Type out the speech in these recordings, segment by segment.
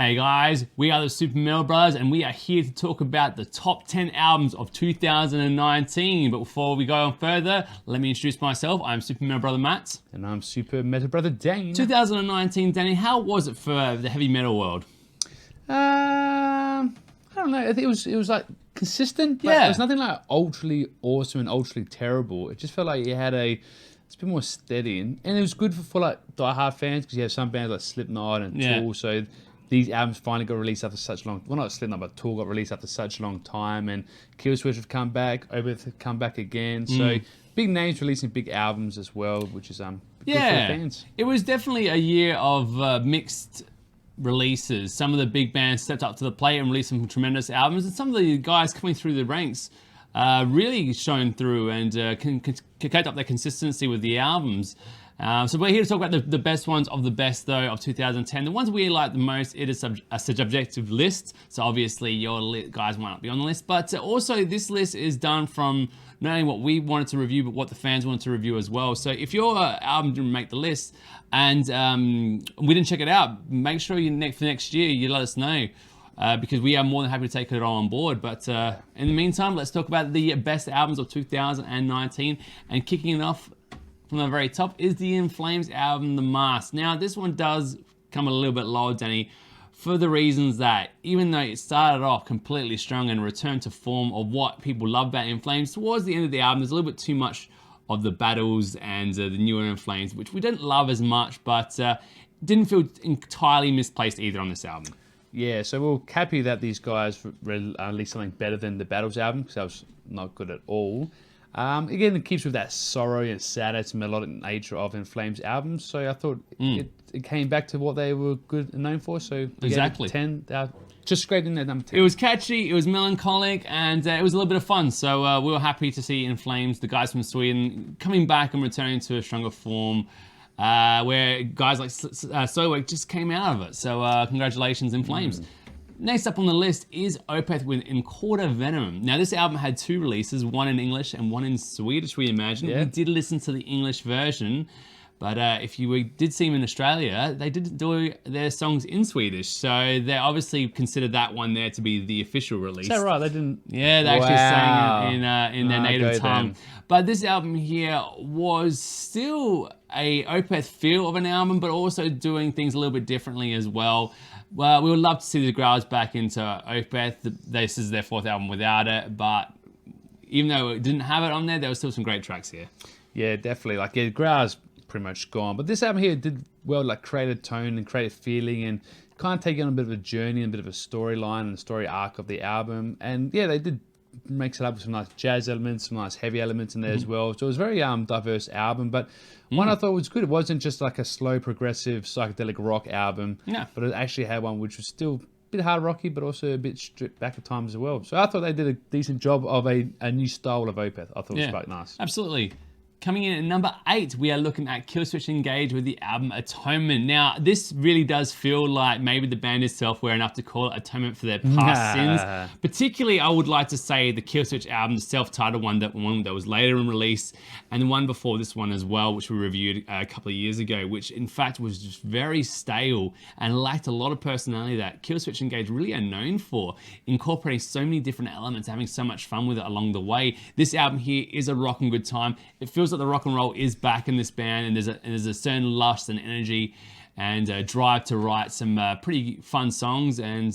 Hey guys, we are the Super Metal Brothers and we are here to talk about the top 10 albums of 2019. But before we go on further, let me introduce myself. I'm Super Metal Brother Matt. And I'm Super Metal Brother Dane. 2019, Danny, how was it for the heavy metal world? I don't know. I think it was like consistent. But Yeah. It was nothing like ultra awesome and ultra terrible. It just felt like you had it's a bit more steady. And it was good for like die-hard fans because you have some bands like Slipknot and Tool. So these albums finally got released after such long. Well, not Slipknot, but Tool got released after such a long time, and Killswitch have come back, Opeth have come back again. So big names releasing big albums as well, which is good for the fans. It was definitely a year of mixed releases. Some of the big bands stepped up to the plate and released some tremendous albums, and some of the guys coming through the ranks really shone through and kept up their consistency with the albums. So we're here to talk about the best ones of the best, though, of 2010. The ones we like the most, it is a subjective list. So obviously your guys might not be on the list. But also this list is done from not only what we wanted to review, but what the fans wanted to review as well. So if your album didn't make the list and we didn't check it out, make sure for next year you let us know. Because we are more than happy to take it all on board. But in the meantime, let's talk about the best albums of 2019. And kicking it off from the very top is the Enflames album, The Mask. Now, this one does come a little bit lower, Danny, for the reasons that even though it started off completely strong and returned to form of what people love about Enflames, towards the end of the album, there's a little bit too much of the battles and the newer Enflames, which we didn't love as much, but didn't feel entirely misplaced either on this album. Yeah, so we're happy that these guys released something better than the Battles album, because that was not good at all. Again, it keeps with that sorrow and sadness and melodic nature of Enflames albums, so I thought it came back to what they were good and known for, so exactly 10, just scraped in there, number 10. It was catchy, it was melancholic, and it was a little bit of fun, so we were happy to see Enflames, the guys from Sweden, coming back and returning to a stronger form, where guys like Soilwork just came out of it, so congratulations, Enflames. Next up on the list is Opeth with Encorda Venom. Now, this album had two releases, one in English and one in Swedish, we imagine. Yeah. We did listen to the English version, but if you did see them in Australia, they did do their songs in Swedish, so they obviously considered that one there to be the official release. Is that right? They didn't... Yeah, they actually sang it in their native tongue. Then. But this album here was still a Opeth feel of an album, but also doing things a little bit differently as well. Well, we would love to see the Growls back into Opeth. This is their fourth album without it, but even though it didn't have it on there were still some great tracks here. Yeah, definitely. Like, yeah, Growls pretty much gone, but this album here did well, like, create a tone and create a feeling and kind of take you on a bit of a journey and a bit of a storyline and the story arc of the album. And yeah, they did mix it up with some nice jazz elements, some nice heavy elements in there as well. So it was a very diverse album, but one I thought was good. It wasn't just like a slow, progressive, psychedelic rock album, but it actually had one which was still a bit hard rocky, but also a bit stripped back at times as well. So I thought they did a decent job of a new style of Opeth. I thought it was quite nice. Absolutely. Coming in at number 8, we are looking at Killswitch Engage with the album Atonement. Now, this really does feel like maybe the band is self-aware enough to call it atonement for their past sins. Particularly, I would like to say the Killswitch album, the self-titled one that was later in release, and the one before this one as well, which we reviewed a couple of years ago, which in fact was just very stale and lacked a lot of personality that Killswitch Engage really are known for, incorporating so many different elements, having so much fun with it along the way. This album here is a rockin' good time. It feels like the rock and roll is back in this band, and there's a certain lust and energy and drive to write some pretty fun songs. And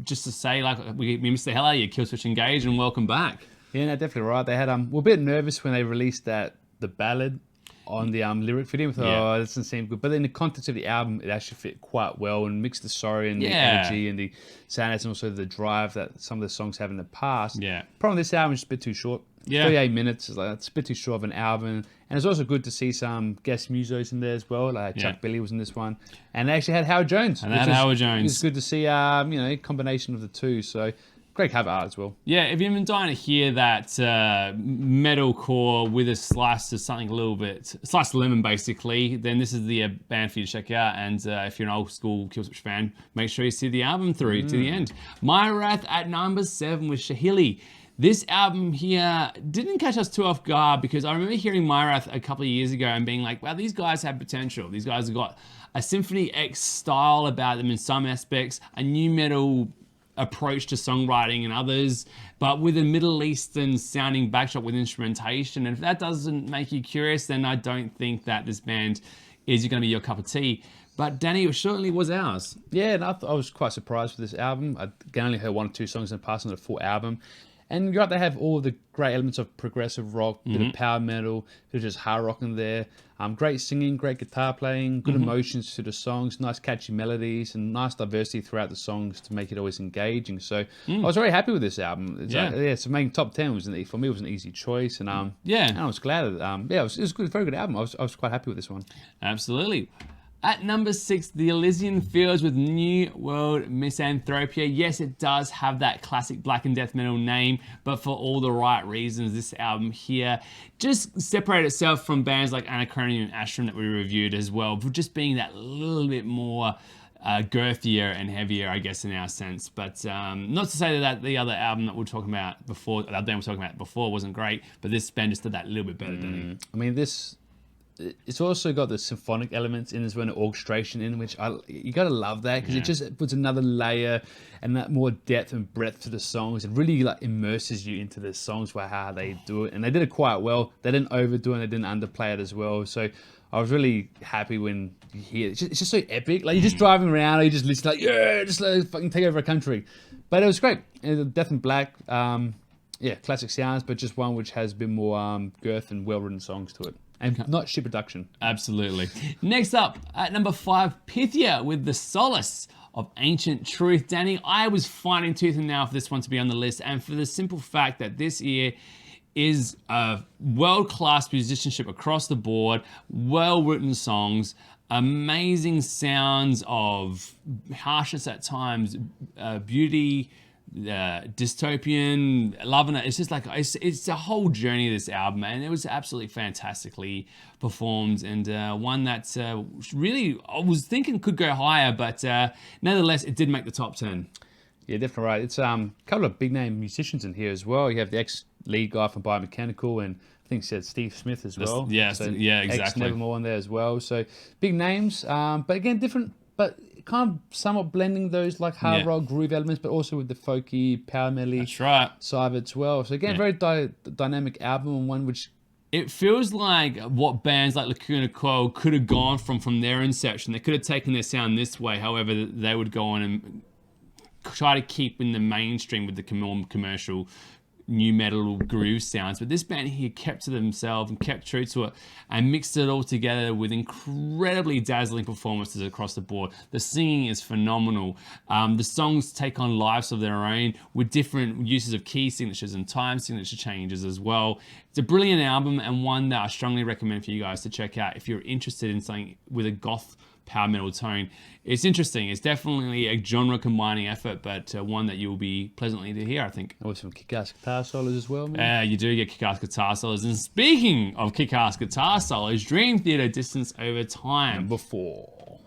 just to say, like, we miss the hell out of you, Killswitch Engage, and welcome back. Yeah, no, definitely right. They had we're a bit nervous when they released the ballad on the lyric video. We thought, oh, it doesn't seem good. But in the context of the album, it actually fit quite well and mixed the sorrow and the energy and the sadness and also the drive that some of the songs have in the past. Yeah. Problem with this album is just a bit too short. 38 minutes, it's a bit too short of an album. And it's also good to see some guest musos in there as well. Like Chuck Billy was in this one. And they actually had Howard Jones. And they had Howard Jones. It's good to see, a combination of the two. So great cover art as well. Yeah, if you've been dying to hear that metalcore with a slice of something a little bit, slice of lemon basically, then this is the band for you to check out. And if you're an old school Killswitch fan, make sure you see the album through to the end. My Wrath at number 7 with Shahili. This album here didn't catch us too off guard because I remember hearing My Wrath a couple of years ago and being like, wow, these guys have potential. These guys have got a Symphony X style about them in some aspects, a new metal approach to songwriting in others, but with a Middle Eastern sounding backdrop with instrumentation. And if that doesn't make you curious, then I don't think that this band is going to be your cup of tea. But Danny, it certainly was ours. Yeah, and I was quite surprised with this album. I only heard 1 or 2 songs in the past on the full album. And you're right, they have all the great elements of progressive rock, bit of power metal, bit of just hard rock in there. Great singing, great guitar playing, good emotions to the songs, nice catchy melodies, and nice diversity throughout the songs to make it always engaging. So I was very happy with this album. So making top 10 for me was an easy choice, and and I was glad that it was good, very good album. I was quite happy with this one. Absolutely. At number 6, the Elysian Fields with New World Misanthropia. Yes, it does have that classic black and death metal name, but for all the right reasons, this album here just separated itself from bands like Anachronium and Astrum that we reviewed as well, for just being that little bit more girthier and heavier, I guess, in our sense. But not to say that the other album that we were talking about before, the other band we were talking about before, wasn't great, but this band just did that a little bit better, didn't it? I mean, it's also got the symphonic elements in as well, and the orchestration in, which you gotta love that, because it just puts another layer and that more depth and breadth to the songs. It really like immerses you into the songs for how they do it, and they did it quite well. They didn't overdo it, they didn't underplay it as well. So I was really happy when you hear it. It's just so epic. Like, you're just driving around, or you just listen like, just like fucking take over a country. But it was great. Death and Black, classic sounds, but just one which has a bit more girth and well-written songs to it. And not shit production. Absolutely. Next up, at number 5, Pythia with The Solace of Ancient Truth. Danny, I was fighting tooth and nail for this one to be on the list, and for the simple fact that this year is a world-class musicianship across the board, well-written songs, amazing sounds of harshness at times, beauty, dystopian, loving it. It's just like it's a whole journey of this album, and it was absolutely fantastically performed, and one that really I was thinking could go higher, but nonetheless it did make the top 10. Yeah, definitely right. It's a couple of big name musicians in here as well. You have the ex-lead guy from Biomechanical, and I think said Steve Smith as well. Exactly. Ex-Nevermore in there as well. So big names, but again different, but kind of somewhat blending those like hard rock groove elements, but also with the folky power metal side of it as well. So again, very dynamic album, and one which it feels like what bands like Lacuna Coil could have gone from their inception. They could have taken their sound this way. However, they would go on and try to keep in the mainstream with the commercial new metal groove sounds, but this band here kept to themselves and kept true to it and mixed it all together with incredibly dazzling performances across the board. The singing is phenomenal. The songs take on lives of their own with different uses of key signatures and time signature changes as well. It's a brilliant album, and one that I strongly recommend for you guys to check out if you're interested in something with a goth power metal tone. It's interesting. It's definitely a genre combining effort, but one that you'll be pleasantly to hear, I think. With some kick-ass guitar solos as well, man. You do get kick-ass guitar solos. And speaking of kick-ass guitar solos, Dream Theater, Distance Over Time. Number 4.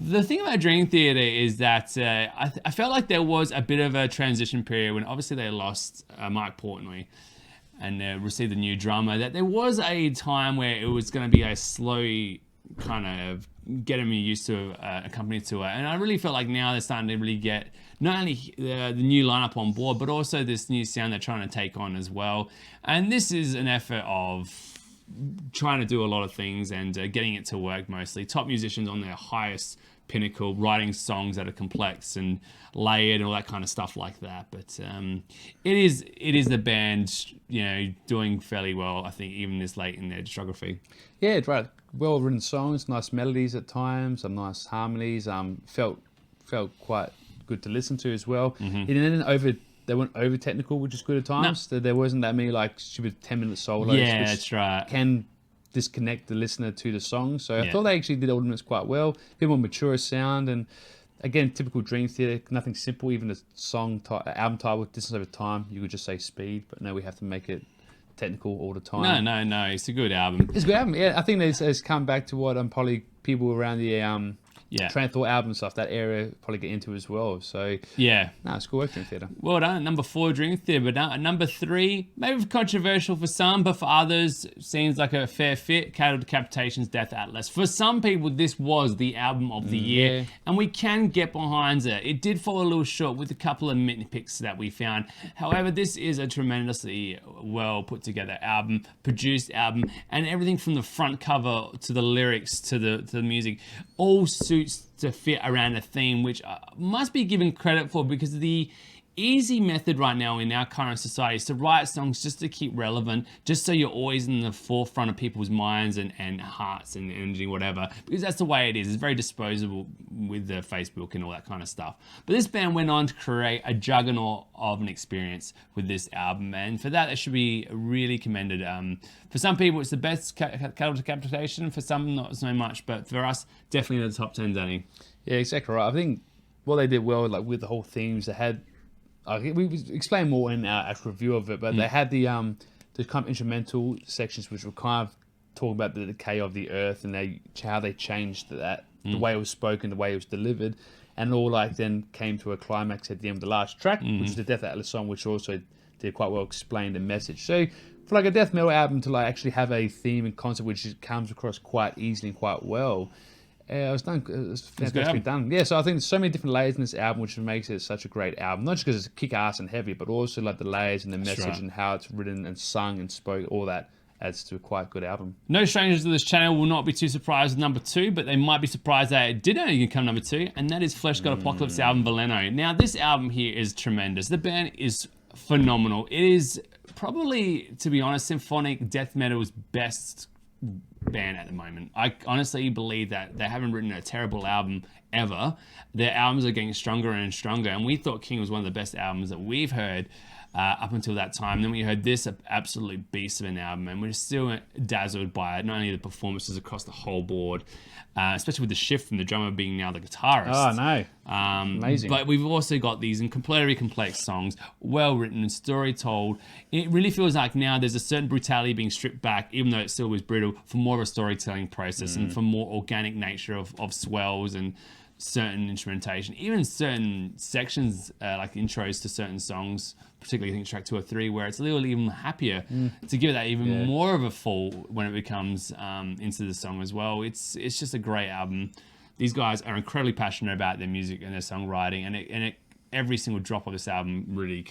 The thing about Dream Theater is that I felt like there was a bit of a transition period when obviously they lost Mike Portnoy and received a new drummer, that there was a time where it was going to be a slow kind of getting me used to a company tour, and I really felt like now they're starting to really get not only the new lineup on board, but also this new sound they're trying to take on as well. And this is an effort of trying to do a lot of things and getting it to work mostly. Top musicians on their highest pinnacle, writing songs that are complex and layered and all that kind of stuff like that. But it is the band, doing fairly well, I think, even this late in their discography. Yeah, it's right. Well-written songs, nice melodies at times, some nice harmonies. Felt quite good to listen to as well. They weren't over technical, which is good at times. No. There wasn't that many like stupid 10-minute solos. Yeah, that's right. Can disconnect the listener to the song. So I thought they actually did elements quite well. A bit more mature sound, and again, typical Dream Theater. Nothing simple. Even the album title, Distance Over Time, you could just say Speed, but no, we have to make it technical all the time. No. It's a good album. It's a good album. Yeah, I think it's come back to what probably people around the Yeah. Train of Thought album stuff, that area probably get into as well. So Yeah. no, it's good work, Dream Theater. Well done. Number 4, Dream Theater. But number 3, maybe controversial for some, but for others, seems like a fair fit. Cattle Decapitation's Death Atlas. For some people, this was the album of the year, and we can get behind it. It did fall a little short with a couple of nitpicks that we found. However, this is a tremendously well put together album, produced album, and everything from the front cover to the lyrics to the music all suits to fit around a theme, which must be given credit for, because the easy method right now in our current society is to write songs just to keep relevant, just so you're always in the forefront of people's minds and hearts and energy, whatever, because that's the way it is. It's very disposable with the Facebook and all that kind of stuff. But this band went on to create a juggernaut of an experience with this album, and for that, they should be really commended. For some people, it's the best Cattle Decapitation. For some, not so much, but for us, definitely in the top 10, Danny. Yeah, exactly right. I think what they did well, like with the whole themes, they had. We explain more in our actual review of it, but they had the kind of instrumental sections which were kind of talking about the decay of the earth and how they changed that, the way it was spoken, the way it was delivered, and all like then came to a climax at the end of the last track, which is the Death Atlas song, which also did quite well explain the message. So for like a death metal album to like actually have a theme and concept which comes across quite easily and quite well. It was done. It was fantastically done. Yeah, so I think there's so many different layers in this album, which makes it such a great album. Not just because it's kick-ass and heavy, but also like the layers and the message and how it's written and sung and spoke. All that adds to a quite good album. No strangers to this channel will not be too surprised with number 2, but they might be surprised that it did only come number 2, and that is Flesh God Apocalypse album Veleno. Now, this album here is tremendous. The band is phenomenal. It is probably, to be honest, symphonic death metal's best band at the moment. I honestly believe that they haven't written a terrible album ever. Their albums are getting stronger and stronger, and we thought King was one of the best albums that we've heard up until that time. Then we heard this absolute beast of an album, and we're still dazzled by it. Not only the performances across the whole board, especially with the shift from the drummer being now the guitarist. Oh no, amazing! But we've also got these incredibly complex songs, well written and story told. It really feels like now there's a certain brutality being stripped back, even though it still was brutal, for more of a storytelling process and for more organic nature of swells and certain instrumentation, even certain sections like intros to certain songs, particularly I think track 2 or 3, where it's a little even happier to give that even more of a fall when it becomes into the song as well. It's just a great album. These guys are incredibly passionate about their music and their songwriting, and every single drop of this album really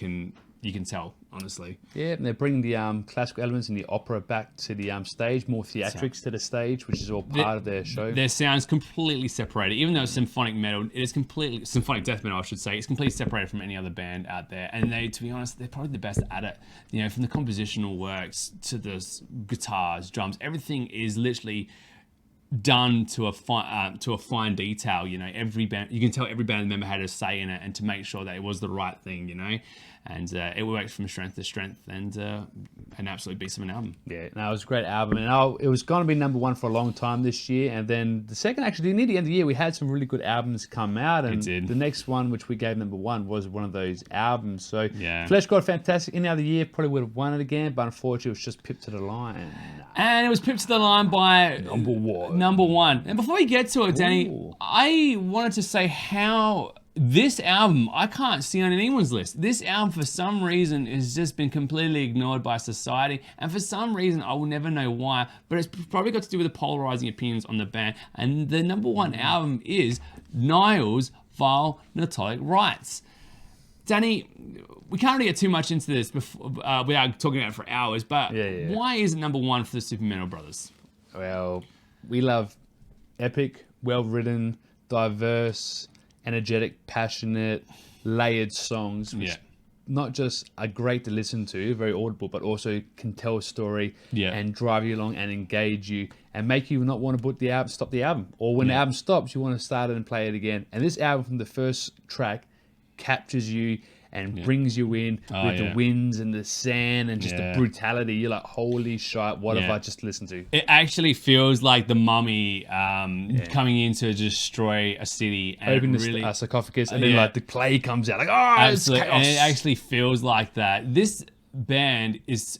you can tell, honestly. Yeah, and they're bringing the classical elements and the opera back to the stage, more theatrics to the stage, which is all part of their show. Their sound's completely separated, even though it's symphonic metal. It is completely symphonic death metal, I should say. It's completely separated from any other band out there, and they, to be honest, they're probably the best at it. You know, from the compositional works to the guitars, drums, everything is literally done to a fine detail. You know, every band, you can tell every band member had a say in it, and to make sure that it was the right thing. You know, and it worked from strength to strength, and an absolute beast of an album. Yeah, no, it was a great album, and it was going to be number 1 for a long time this year, and then the second, actually near the end of the year, we had some really good albums come out, and the next one, which we gave number 1, was one of those albums. So Flesh God, fantastic. In the other year, probably would have won it again, but unfortunately, it was just pipped to the line. And it was pipped to the line by number one. And before we get to it, Danny, I wanted to say how this album, I can't see on anyone's list. This album, for some reason, has just been completely ignored by society. And for some reason, I will never know why, but it's probably got to do with the polarizing opinions on the band. And the number 1 album is Niles' Vile Natolic Rites. Danny, we can't really get too much into this without talking about it for hours, but why is it number 1 for the Super Metal Brothers? Well, we love epic, well-written, diverse, energetic, passionate, layered songs, which not just are great to listen to, very audible, but also can tell a story and drive you along and engage you and make you not want to stop the album. Or when the album stops, you want to start it and play it again. And this album, from the first track, captures you and brings you in with the winds and the sand and just the brutality. You're like, holy shit, what have I just listened to? It actually feels like the mummy coming in to destroy a city. And open the sarcophagus and then like the clay comes out. Like, oh, absolutely. it's chaos. And it actually feels like that. This band is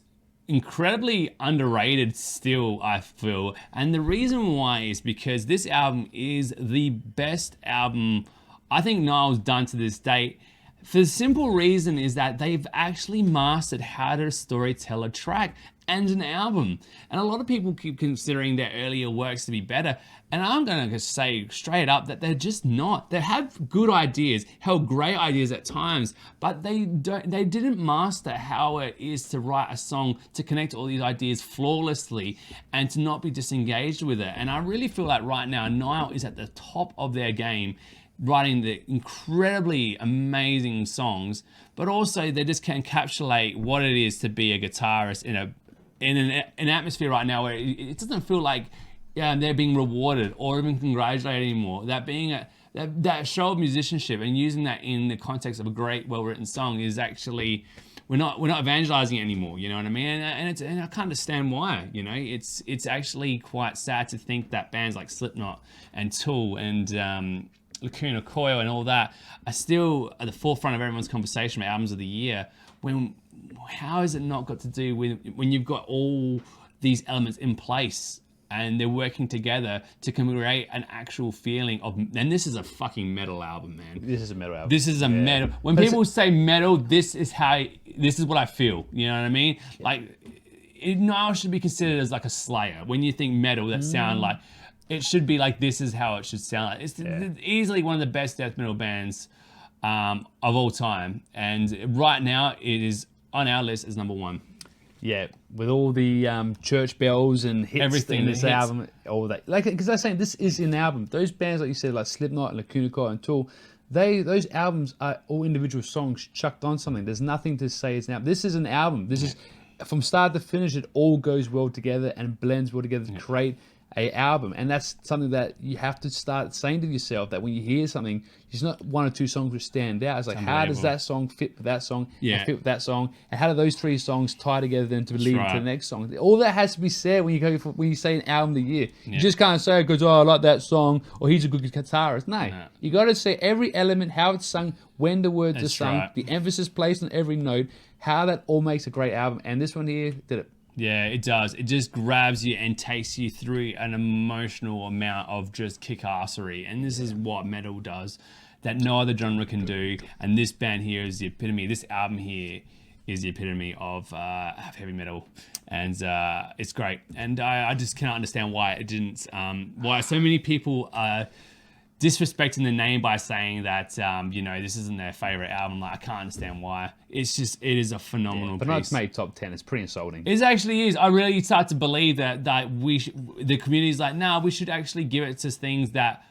incredibly underrated still, I feel. And the reason why is because this album is the best album I think Niles done to this date. For the simple reason is that they've actually mastered how to storytell a track and an album. And a lot of people keep considering their earlier works to be better. And I'm going to say straight up that they're just not. They have good ideas, hell, great ideas at times, but they didn't master how it is to write a song to connect all these ideas flawlessly and to not be disengaged with it. And I really feel like right now, Niles is at the top of their game, writing the incredibly amazing songs, but also they just can encapsulate what it is to be a guitarist in an atmosphere right now where it doesn't feel like they're being rewarded or even congratulated anymore. That being that show of musicianship and using that in the context of a great, well-written song is actually we're not evangelizing it anymore. You know what I mean? And I can't understand why. You know, it's actually quite sad to think that bands like Slipknot and Tool and Lacuna Coil and all that are still at the forefront of everyone's conversation about albums of the year. How has it not got to do with when you've got all these elements in place and they're working together to create an actual feeling of, and this is a fucking metal album, man. This is a metal album. This is a metal. When people say metal, this is what I feel. You know what I mean? Yeah. Like, Niles should be considered as like a Slayer. When you think metal, that sound like, it should be like, this is how it should sound like. It's easily one of the best death metal bands of all time. And right now, it is on our list as number one. Yeah, with all the church bells and hits everything in this album, all that. Like, because I'm saying this is an album. Those bands, like you said, like Slipknot, Lacuna Coil, and Tool, those albums are all individual songs chucked on something. There's nothing to say it's an album. This is an album. This is from start to finish. It all goes well together and blends well together to create a album. And that's something that you have to start saying to yourself, that when you hear something, it's not one or two songs which stand out. It's like, how does that song fit with that song and fit with that song, and how do those three songs tie together then to lead into the next song? All that has to be said when you say an album of the year. You just can't say it because, I like that song, or he's a good guitarist. No. You got to say every element, how it's sung, when the words are sung, the emphasis placed on every note, how that all makes a great album. And this one here did it. Yeah, it does. It just grabs you and takes you through an emotional amount of just kick-assery. And this is what metal does that no other genre can do. And this band here is the epitome. This album here is the epitome of heavy metal. And it's great. And I just cannot understand why it didn't, why so many people are disrespecting the name by saying that, this isn't their favorite album. Like, I can't understand why. It's just, it is a phenomenal piece. But not it's made top 10. It's pretty insulting. It actually is. I really start to believe that the community's like, nah, we should actually give it to things that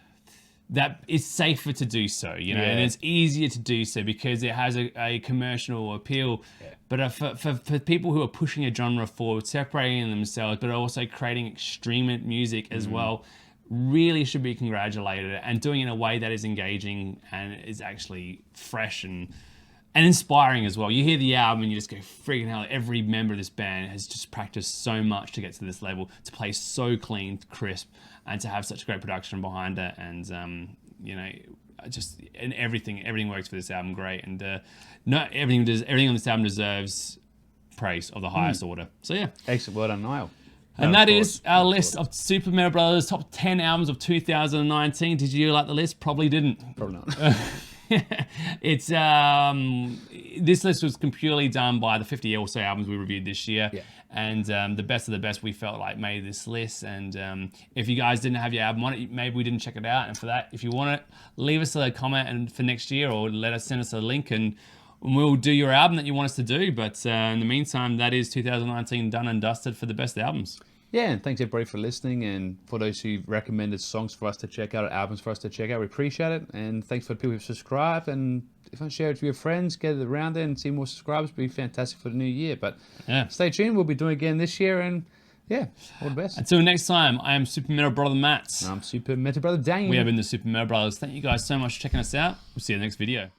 it's safer to do so, and it's easier to do so because it has a commercial appeal. Yeah. But for people who are pushing a genre forward, separating themselves, but also creating extreme music as well, really should be congratulated, and doing it in a way that is engaging and is actually fresh and inspiring as well. You hear the album and you just go, freaking hell, every member of this band has just practiced so much to get to this level, to play so clean, crisp, and to have such great production behind it. And, and everything works for this album great. And everything on this album deserves praise of the highest order. So yeah. Excellent. Well done, Niles. And that is our list of Super Metal Brothers' top 10 albums of 2019. Did you like the list? Probably didn't. Probably not. It's this list was purely done by the 50 or so albums we reviewed this year, and the best of the best we felt like made this list. And if you guys didn't have your album on it, maybe we didn't check it out. And for that, if you want it, leave us a comment and for next year, or send us a link, and we'll do your album that you want us to do. But in the meantime, that is 2019 done and dusted for the best albums. Yeah, and thanks everybody for listening, and for those who recommended songs for us to check out, albums for us to check out, we appreciate it. And thanks for the people who've subscribed, and if you share it with your friends, get it around there and see more subscribers, it'd be fantastic for the new year. But stay tuned, we'll be doing it again this year, and all the best. Until next time, I am Super Metal Brother Matt. I'm Super Metal Brother Dane. We have been the Super Metal Brothers. Thank you guys so much for checking us out. We'll see you in the next video.